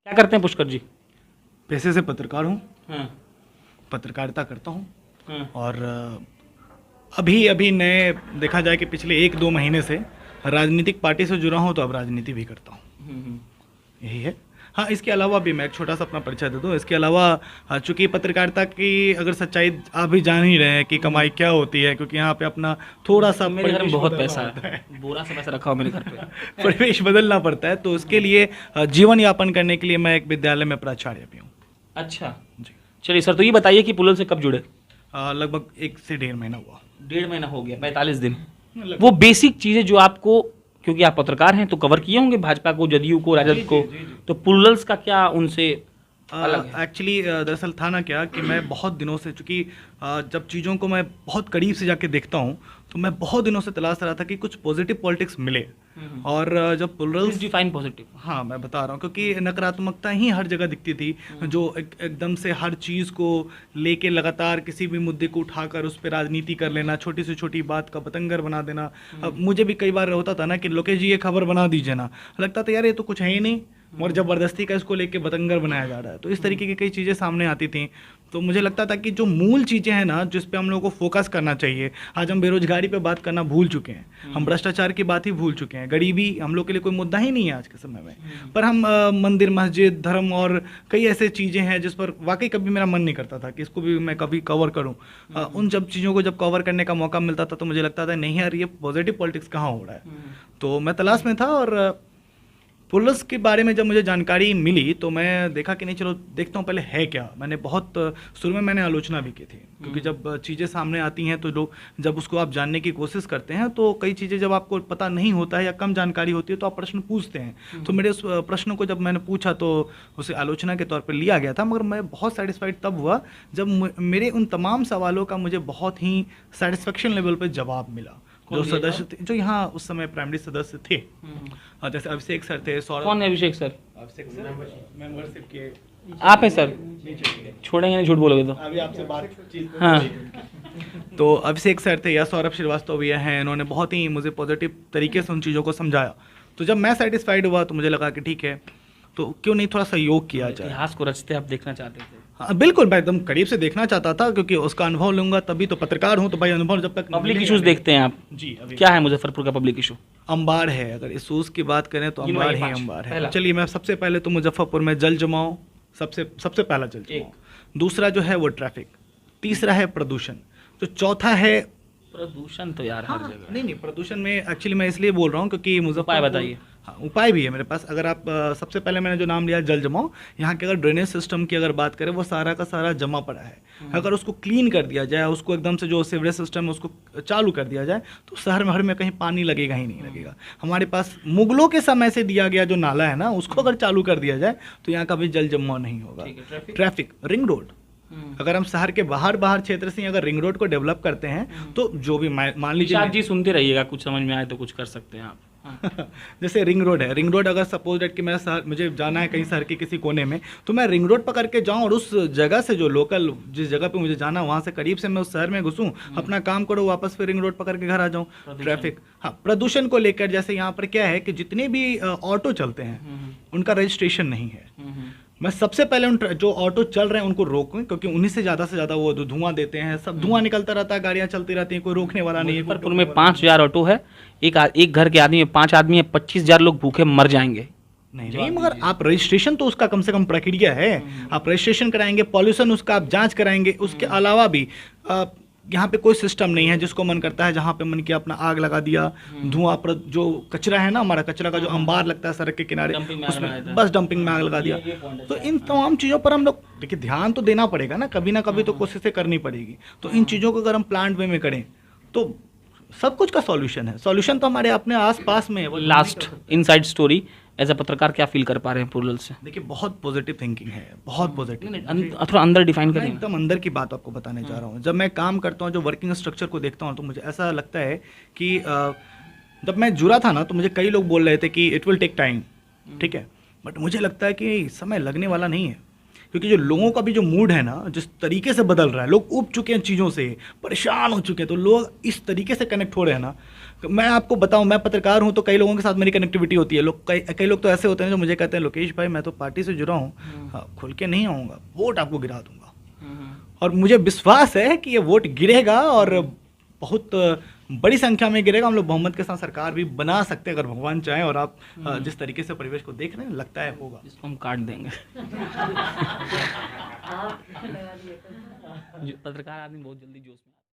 क्या करते हैं पुष्कर जी? पैसे से पत्रकार हूँ, हाँ, पत्रकारिता करता हूँ। हाँ, और अभी अभी नए देखा जाए कि पिछले 1-2 महीने से राजनीतिक पार्टी से जुड़ा हूँ, तो अब राजनीति भी करता हूँ, यही है। हाँ, इसके अलावा भी मैं एक छोटा सा अपना परिचय दे दूँ। इसके अलावा चूंकि पत्रकारिता की अगर सच्चाई आप भी जान ही रहे हैं कि कमाई क्या होती है, क्योंकि यहाँ पे अपना थोड़ा सा मेरे घर में परिवेश बहुत बदलना पैसा होता है, बोरा से पैसा रखा हो मेरे घर पे। परिवेश बदलना पड़ता है, तो उसके लिए जीवन यापन करने के लिए मैं एक विद्यालय में प्राचार्य भी हूँ अच्छा, जी। चलिए सर, तो ये बताइए कि पुलल से कब जुड़े? लगभग 1 से 1.5 महीना हुआ। 1.5 महीना हो गया, 45 दिन। वो बेसिक चीजें जो आपको, क्योंकि आप पत्रकार हैं तो कवर किए होंगे भाजपा को, जदयू को, राजद को, तो पुलल्स का क्या उनसे अलग है? एक्चुअली दरअसल था ना क्या कि मैं बहुत दिनों से, चूंकि जब चीज़ों को मैं बहुत करीब से जाके देखता हूँ, तो मैं बहुत दिनों से तलाश रहा था कि कुछ पॉजिटिव पॉलिटिक्स मिले। और जब प्लुरल्स, डिफाइन पॉजिटिव। हाँ मैं बता रहा हूँ, क्योंकि नकारात्मकता ही हर जगह दिखती थी, जो एकदम से हर चीज़ को लेके लगातार किसी भी मुद्दे को उठाकर उस पर राजनीति कर लेना, छोटी से छोटी बात का बतंगर बना देना। अब मुझे भी कई बार होता था ना कि लोकेश जी ये खबर बना दीजिए ना, लगता था यार ये तो कुछ है ही नहीं, और जबरदस्ती का इसको लेके बतंगर बनाया जा रहा है। तो इस तरीके की कई चीज़ें सामने आती थी, तो मुझे लगता था कि जो मूल चीज़ें हैं ना, जिस पे हम लोगों को फोकस करना चाहिए, आज हम बेरोजगारी पे बात करना भूल चुके हैं, हम भ्रष्टाचार की बात ही भूल चुके हैं, गरीबी हम लोग के लिए कोई मुद्दा ही नहीं है आज के समय में। पर हम मंदिर, मस्जिद, धर्म और कई ऐसे चीज़ें हैं जिस पर वाकई कभी मेरा मन नहीं करता था कि इसको भी मैं कभी कवर करूँ। उन जब चीज़ों को जब कवर करने का मौका मिलता था, तो मुझे लगता था नहीं यार, ये पॉजिटिव पॉलिटिक्स कहाँ हो रहा है। तो मैं तलाश में था, और पुलिस के बारे में जब मुझे जानकारी मिली, तो मैं देखा कि नहीं चलो देखता हूँ पहले है क्या। मैंने बहुत शुरू में मैंने आलोचना भी की थी, क्योंकि जब चीज़ें सामने आती हैं तो लोग जब उसको आप जानने की कोशिश करते हैं, तो कई चीज़ें जब आपको पता नहीं होता है या कम जानकारी होती है, तो आप प्रश्न पूछते हैं। तो मेरे उस प्रश्न को जब मैंने पूछा, तो उसे आलोचना के तौर पर लिया गया था, मगर मैं बहुत सेटिस्फाइड तब हुआ जब मेरे उन तमाम सवालों का मुझे बहुत ही सेटिस्फेक्शन लेवल पर जवाब मिला। जो सदस्य थे, जो यहाँ उस समय प्राइमरी सदस्य थे, जैसे अभिषेक सर थे, सौरभ। कौन है अभिषेक सर? अभिषेक सर मेंबरशिप के आप हैं सर? छोड़ेंगे नहीं, झूठ बोलोगे तो। अभी आपसे बातचीत। हाँ, तो अभिषेक सर थे या सौरभ श्रीवास्तव भैया हैं, इन्होंने बहुत ही मुझे पॉजिटिव तरीके से उन चीज़ों को समझाया। तो जब मैं सेटिस्फाइड हुआ, तो मुझे लगा कि ठीक है, तो क्यों नहीं थोड़ा सहयोग किया जाए। इतिहास को रचते आप देखना चाहते थे? हाँ बिल्कुल, मैं एकदम करीब से देखना चाहता था, क्योंकि उसका अनुभव लूंगा तभी तो। पत्रकार हूँ तो भाई अनुभव जब तक पब्लिक इश्यूज देखते हैं आप? जी। अभी क्या है मुजफ्फरपुर का पब्लिक इशू? अंबार है, अगर इशूज की बात करें तो अंबार ही अंबार है। पहला। चलिए, मैं सबसे पहले तो मुजफ्फरपुर में जल जमाव, सबसे पहला जल जमाव। दूसरा जो है वो ट्रैफिक, तीसरा है प्रदूषण, तो चौथा है प्रदूषण। तो यार हर जगह नहीं प्रदूषण में एक्चुअली मैं इसलिए बोल रहा हूँ क्योंकि मुजफ्फरपुर, उपाय बताइए। हाँ उपाय भी है मेरे पास। अगर आप सबसे पहले मैंने जो नाम लिया जल जमाव, यहाँ के अगर ड्रेनेज सिस्टम की अगर बात करें, वो सारा का सारा जमा पड़ा है। अगर उसको क्लीन कर दिया जाए, उसको एकदम से जो सीवरेज सिस्टम है उसको चालू कर दिया जाए, तो शहर भर में कहीं पानी लगेगा ही नहीं लगेगा। हमारे पास मुगलों के समय से दिया गया जो नाला है ना, उसको अगर चालू कर दिया जाए, तो यहाँ का भी जल जमाव नहीं होगा। ट्रैफिक, रिंग रोड, अगर हम शहर के बाहर क्षेत्र से अगर रिंग रोड को डेवलप करते हैं, तो जो भी मान लीजिए जी, सुनते रहिएगा, कुछ समझ में आए तो कुछ कर सकते हैं आप। जैसे रिंग रोड है, रिंग रोड अगर सपोज डेट कि मेरा शहर, मुझे जाना है कहीं शहर के किसी कोने में, तो मैं रिंग रोड पकड़ के जाऊं, और उस जगह से जो लोकल जिस जगह पे मुझे जाना, वहां से करीब से मैं उस शहर में घुसूं, अपना काम करूं, वापस फिर रिंग रोड पकड़ के घर आ जाऊं। ट्रैफिक, हाँ प्रदूषण को लेकर जैसे यहाँ पर क्या है कि जितने भी ऑटो चलते हैं उनका रजिस्ट्रेशन नहीं है। मैं सबसे पहले उन जो ऑटो चल रहे हैं उनको रोकूं, क्योंकि उन्हीं से ज़्यादा वो धुआं देते हैं, सब धुआं निकलता रहता है, गाड़ियाँ चलती रहती हैं, कोई रोकने वाला नहीं है। मुजफ्फरपुर में 5,000 ऑटो है, एक घर के आदमी में 5 आदमी है, 25,000 लोग भूखे मर जाएंगे। नहीं, मगर आप रजिस्ट्रेशन तो उसका कम से कम प्रक्रिया है, आप रजिस्ट्रेशन कराएंगे, पॉल्यूशन उसका आप जांच कराएंगे। उसके अलावा भी यहाँ पे कोई सिस्टम नहीं है, जिसको मन करता है जहाँ पे मन किया अपना आग लगा दिया, धुआं पर जो कचरा है ना, हमारा कचरा का जो अंबार लगता है सड़क के किनारे, उसमें बस डंपिंग में आग लगा दिया। तो इन तमाम चीज़ों पर हम लोग देखिए ध्यान तो देना पड़ेगा ना, कभी ना कभी तो कोशिशें करनी पड़ेगी। तो इन चीज़ों को अगर हम प्लांट वे में करें, तो सब कुछ का सॉल्यूशन है। सॉल्यूशन तो हमारे अपने आस पास में है। Last inside story, as a पत्रकार क्या फील कर पा रहे हैं पुरल से? देखिए, बहुत पॉजिटिव थिंकिंग है, बहुत पॉजिटिव। थोड़ा अंदर डिफाइन मैं करें। एकदम अंदर की बात आपको बताने जा रहा हूँ। जब मैं काम करता हूँ, जो वर्किंग स्ट्रक्चर को देखता हूँ, तो मुझे ऐसा लगता है कि जब मैं जुड़ा था ना, तो मुझे कई लोग बोल रहे थे कि इट विल टेक टाइम, ठीक है, बट मुझे लगता है कि समय लगने वाला नहीं है, क्योंकि जो लोगों का भी जो मूड है ना, जिस तरीके से बदल रहा है, लोग उब चुके हैं चीज़ों से, परेशान हो चुके हैं, तो लोग इस तरीके से कनेक्ट हो रहे हैं ना, मैं आपको बताऊं, मैं पत्रकार हूं तो कई लोगों के साथ मेरी कनेक्टिविटी होती है। लोग कई लोग तो ऐसे होते हैं जो मुझे कहते हैं लोकेश भाई मैं तो पार्टी से जुड़ा हूं, हाँ, खुल के नहीं आऊँगा, वोट आपको गिरा दूंगा। और मुझे विश्वास है कि ये वोट गिरेगा और बहुत बड़ी संख्या में गिरेगा। हम लोग बहुमत के साथ सरकार भी बना सकते हैं अगर भगवान चाहे। और आप जिस तरीके से परिवेश को देख रहे हैं लगता है होगा। इसको हम काट देंगे। पत्रकार आदमी बहुत जल्दी जोश में